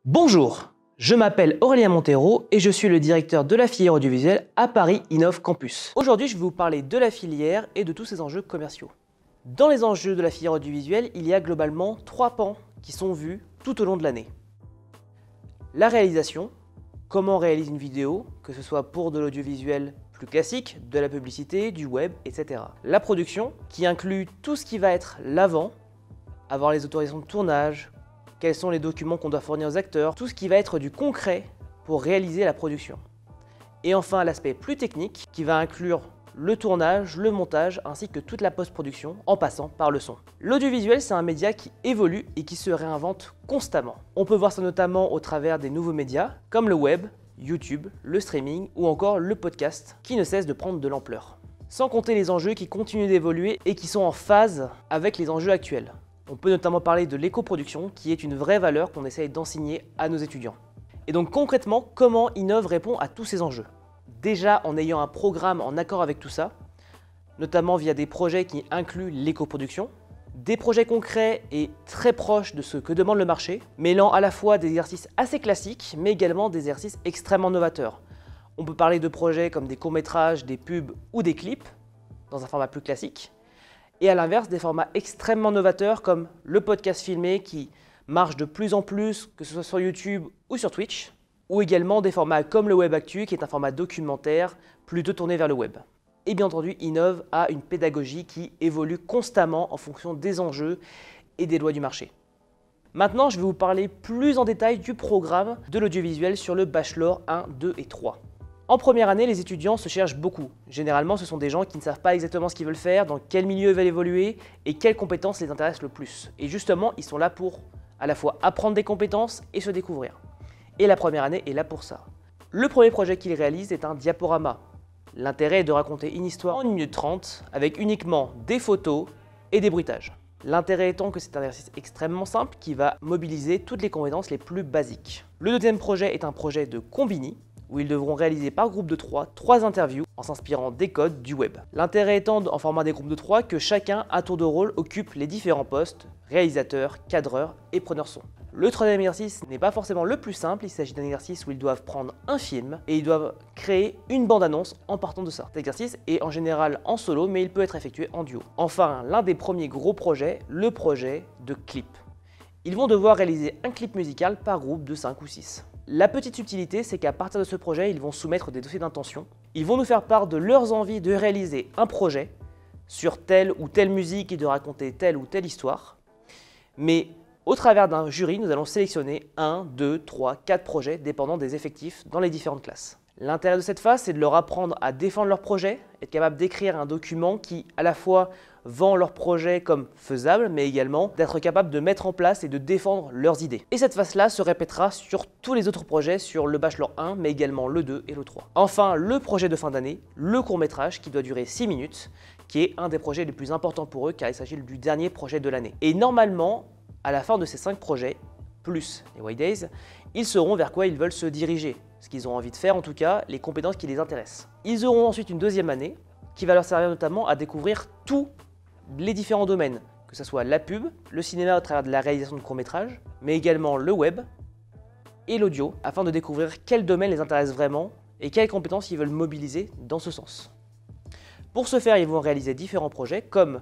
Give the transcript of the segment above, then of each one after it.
Bonjour, je m'appelle Aurélien Montero et je suis le directeur de la filière audiovisuelle à Paris Innov Campus. Aujourd'hui, je vais vous parler de la filière et de tous ses enjeux commerciaux. Dans les enjeux de la filière audiovisuelle, il y a globalement 3 pans qui sont vus tout au long de l'année. La réalisation, comment on réalise une vidéo, que ce soit pour de l'audiovisuel plus classique, de la publicité, du web, etc. La production, qui inclut tout ce qui va être l'avant, avoir les autorisations de tournage, quels sont les documents qu'on doit fournir aux acteurs, tout ce qui va être du concret pour réaliser la production. Et enfin, l'aspect plus technique qui va inclure le tournage, le montage ainsi que toute la post-production en passant par le son. L'audiovisuel, c'est un média qui évolue et qui se réinvente constamment. On peut voir ça notamment au travers des nouveaux médias comme le web, YouTube, le streaming ou encore le podcast qui ne cesse de prendre de l'ampleur. Sans compter les enjeux qui continuent d'évoluer et qui sont en phase avec les enjeux actuels. On peut notamment parler de l'éco-production, qui est une vraie valeur qu'on essaye d'enseigner à nos étudiants. Et donc concrètement, comment Innov répond à tous ces enjeux? Déjà en ayant un programme en accord avec tout ça, notamment via des projets qui incluent l'éco-production, des projets concrets et très proches de ce que demande le marché, mêlant à la fois des exercices assez classiques, mais également des exercices extrêmement novateurs. On peut parler de projets comme des courts-métrages, des pubs ou des clips, dans un format plus classique, et à l'inverse, des formats extrêmement novateurs comme le podcast filmé qui marche de plus en plus, que ce soit sur YouTube ou sur Twitch, ou également des formats comme le Web Actu qui est un format documentaire plutôt tourné vers le web. Et bien entendu, Innov a une pédagogie qui évolue constamment en fonction des enjeux et des lois du marché. Maintenant, je vais vous parler plus en détail du programme de l'audiovisuel sur le Bachelor 1, 2 et 3. En première année, les étudiants se cherchent beaucoup. Généralement, ce sont des gens qui ne savent pas exactement ce qu'ils veulent faire, dans quel milieu ils veulent évoluer et quelles compétences les intéressent le plus. Et justement, ils sont là pour à la fois apprendre des compétences et se découvrir. Et la première année est là pour ça. Le premier projet qu'ils réalisent est un diaporama. L'intérêt est de raconter une histoire en 1 minute 30 avec uniquement des photos et des bruitages. L'intérêt étant que c'est un exercice extrêmement simple qui va mobiliser toutes les compétences les plus basiques. Le deuxième projet est un projet de combini, où ils devront réaliser par groupe de 3 interviews en s'inspirant des codes du web. L'intérêt étant en format des groupes de 3 que chacun à tour de rôle occupe les différents postes, réalisateur, cadreur et preneur son. Le troisième exercice n'est pas forcément le plus simple, il s'agit d'un exercice où ils doivent prendre un film et ils doivent créer une bande-annonce en partant de ça. Cet exercice est en général en solo mais il peut être effectué en duo. Enfin, l'un des premiers gros projets, le projet de clip. Ils vont devoir réaliser un clip musical par groupe de 5 ou 6. La petite subtilité, c'est qu'à partir de ce projet, ils vont soumettre des dossiers d'intention. Ils vont nous faire part de leurs envies de réaliser un projet sur telle ou telle musique et de raconter telle ou telle histoire. Mais au travers d'un jury, nous allons sélectionner 1, 2, 3, 4 projets dépendant des effectifs dans les différentes classes. L'intérêt de cette phase, c'est de leur apprendre à défendre leur projet, être capable d'écrire un document qui, à la fois, vend leur projet comme faisable, mais également d'être capable de mettre en place et de défendre leurs idées. Et cette phase-là se répétera sur tous les autres projets, sur le Bachelor 1, mais également le 2 et le 3. Enfin, le projet de fin d'année, le court-métrage qui doit durer 6 minutes, qui est un des projets les plus importants pour eux, car il s'agit du dernier projet de l'année. Et normalement, à la fin de ces 5 projets, plus les White Days, ils sauront vers quoi ils veulent se diriger, ce qu'ils ont envie de faire en tout cas, les compétences qui les intéressent. Ils auront ensuite une deuxième année qui va leur servir notamment à découvrir tous les différents domaines, que ce soit la pub, le cinéma au travers de la réalisation de courts-métrages, mais également le web et l'audio, afin de découvrir quels domaines les intéressent vraiment et quelles compétences ils veulent mobiliser dans ce sens. Pour ce faire, ils vont réaliser différents projets comme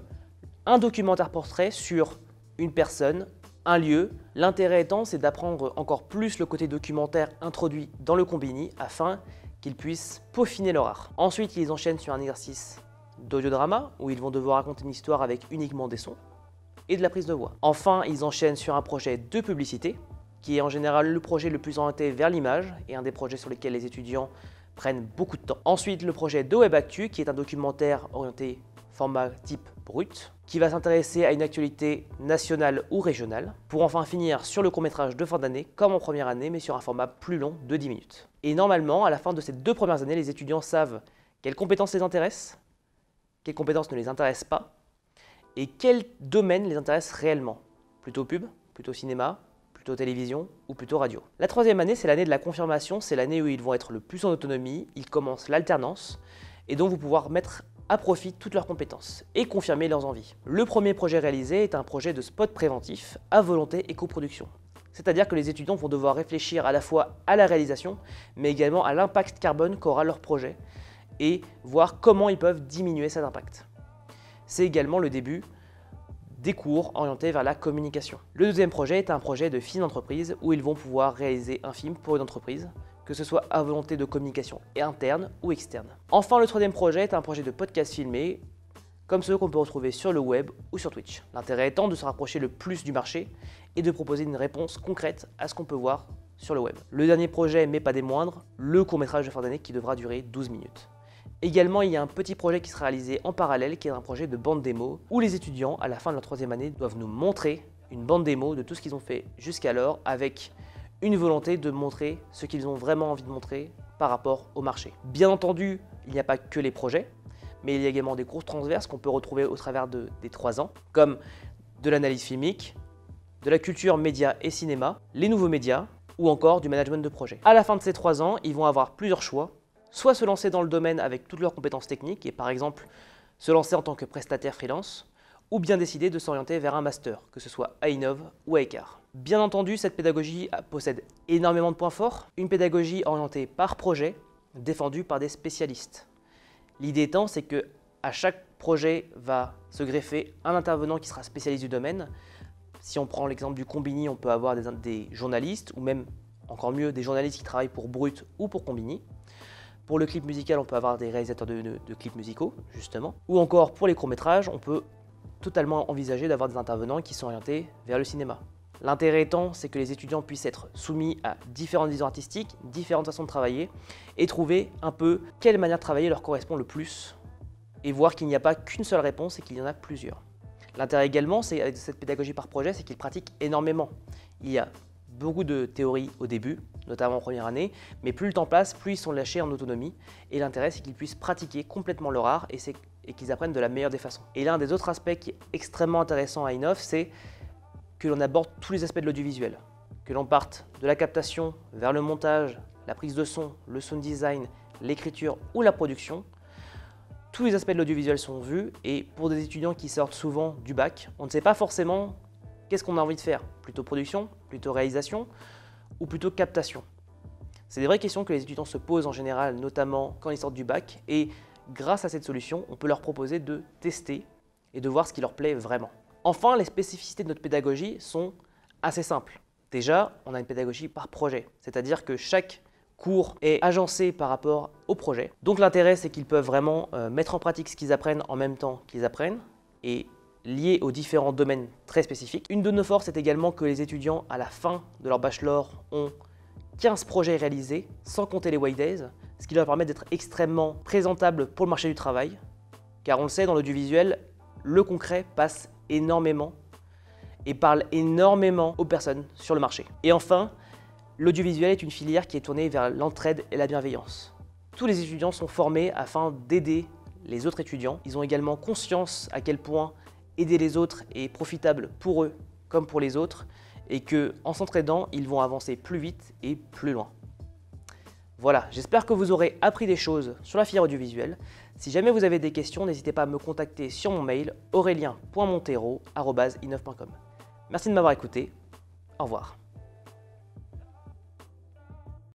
un documentaire portrait sur une personne, un lieu. L'intérêt étant, c'est d'apprendre encore plus le côté documentaire introduit dans le combini afin qu'ils puissent peaufiner leur art. Ensuite, ils enchaînent sur un exercice d'audiodrama où ils vont devoir raconter une histoire avec uniquement des sons et de la prise de voix. Enfin, ils enchaînent sur un projet de publicité qui est en général le projet le plus orienté vers l'image et un des projets sur lesquels les étudiants prennent beaucoup de temps. Ensuite, le projet de Web Actu qui est un documentaire orienté format type brut qui va s'intéresser à une actualité nationale ou régionale pour enfin finir sur le court-métrage de fin d'année comme en première année mais sur un format plus long de 10 minutes. Et normalement, à la fin de ces 2 premières années, les étudiants savent quelles compétences les intéressent, quelles compétences ne les intéressent pas et quels domaines les intéressent réellement. Plutôt pub, plutôt cinéma, plutôt télévision ou plutôt radio. La troisième année, c'est l'année de la confirmation, c'est l'année où ils vont être le plus en autonomie, ils commencent l'alternance et donc vont pouvoir mettre à profit toutes leurs compétences et confirmer leurs envies. Le premier projet réalisé est un projet de spot préventif à volonté et coproduction. C'est-à-dire que les étudiants vont devoir réfléchir à la fois à la réalisation, mais également à l'impact carbone qu'aura leur projet et voir comment ils peuvent diminuer cet impact. C'est également le début des cours orientés vers la communication. Le deuxième projet est un projet de film d'entreprise où ils vont pouvoir réaliser un film pour une entreprise, que ce soit à volonté de communication interne ou externe. Enfin, le troisième projet est un projet de podcast filmé, comme ceux qu'on peut retrouver sur le web ou sur Twitch. L'intérêt étant de se rapprocher le plus du marché et de proposer une réponse concrète à ce qu'on peut voir sur le web. Le dernier projet, mais pas des moindres, le court-métrage de fin d'année qui devra durer 12 minutes. Également, il y a un petit projet qui sera réalisé en parallèle, qui est un projet de bande démo, où les étudiants, à la fin de leur troisième année, doivent nous montrer une bande démo de tout ce qu'ils ont fait jusqu'alors, avec une volonté de montrer ce qu'ils ont vraiment envie de montrer par rapport au marché. Bien entendu, il n'y a pas que les projets, mais il y a également des cours transverses qu'on peut retrouver au travers des 3 ans, comme de l'analyse filmique, de la culture média et cinéma, les nouveaux médias, ou encore du management de projet. À la fin de ces 3 ans, ils vont avoir plusieurs choix, soit se lancer dans le domaine avec toutes leurs compétences techniques, et par exemple se lancer en tant que prestataire freelance, ou bien décider de s'orienter vers un master, que ce soit à Innov ou à Écart. Bien entendu, cette pédagogie possède énormément de points forts, une pédagogie orientée par projet, défendue par des spécialistes. L'idée étant, c'est que à chaque projet va se greffer un intervenant qui sera spécialiste du domaine. Si on prend l'exemple du Combini, on peut avoir des journalistes, ou même encore mieux, des journalistes qui travaillent pour Brut ou pour Combini. Pour le clip musical, on peut avoir des réalisateurs de clips musicaux, justement. Ou encore pour les courts-métrages, on peut totalement envisager d'avoir des intervenants qui sont orientés vers le cinéma. L'intérêt étant, c'est que les étudiants puissent être soumis à différentes visions artistiques, différentes façons de travailler, et trouver un peu quelle manière de travailler leur correspond le plus, et voir qu'il n'y a pas qu'une seule réponse et qu'il y en a plusieurs. L'intérêt également, c'est avec cette pédagogie par projet, c'est qu'ils pratiquent énormément. Il y a beaucoup de théories au début, notamment en première année, mais plus le temps passe, plus ils sont lâchés en autonomie, et l'intérêt c'est qu'ils puissent pratiquer complètement leur art et qu'ils apprennent de la meilleure des façons. Et l'un des autres aspects qui est extrêmement intéressant à Innov, c'est que l'on aborde tous les aspects de l'audiovisuel, que l'on parte de la captation vers le montage, la prise de son, le sound design, l'écriture ou la production. Tous les aspects de l'audiovisuel sont vus, et pour des étudiants qui sortent souvent du bac, on ne sait pas forcément qu'est-ce qu'on a envie de faire, plutôt production, plutôt réalisation ou plutôt captation. C'est des vraies questions que les étudiants se posent en général, notamment quand ils sortent du bac, et grâce à cette solution, on peut leur proposer de tester et de voir ce qui leur plaît vraiment. Enfin, les spécificités de notre pédagogie sont assez simples. Déjà, on a une pédagogie par projet, c'est-à-dire que chaque cours est agencé par rapport au projet. Donc l'intérêt, c'est qu'ils peuvent vraiment mettre en pratique ce qu'ils apprennent en même temps qu'ils apprennent, et lié aux différents domaines très spécifiques. Une de nos forces est également que les étudiants, à la fin de leur bachelor, ont 15 projets réalisés, sans compter les White Days, ce qui leur permet d'être extrêmement présentables pour le marché du travail, car on le sait, dans l'audiovisuel, le concret passe énormément et parle énormément aux personnes sur le marché. Et enfin, l'audiovisuel est une filière qui est tournée vers l'entraide et la bienveillance. Tous les étudiants sont formés afin d'aider les autres étudiants. Ils ont également conscience à quel point aider les autres est profitable pour eux comme pour les autres, et qu'en s'entraidant, ils vont avancer plus vite et plus loin. Voilà, j'espère que vous aurez appris des choses sur la filière audiovisuelle. Si jamais vous avez des questions, n'hésitez pas à me contacter sur mon mail aurélien.montero@innov.com. Merci de m'avoir écouté, au revoir.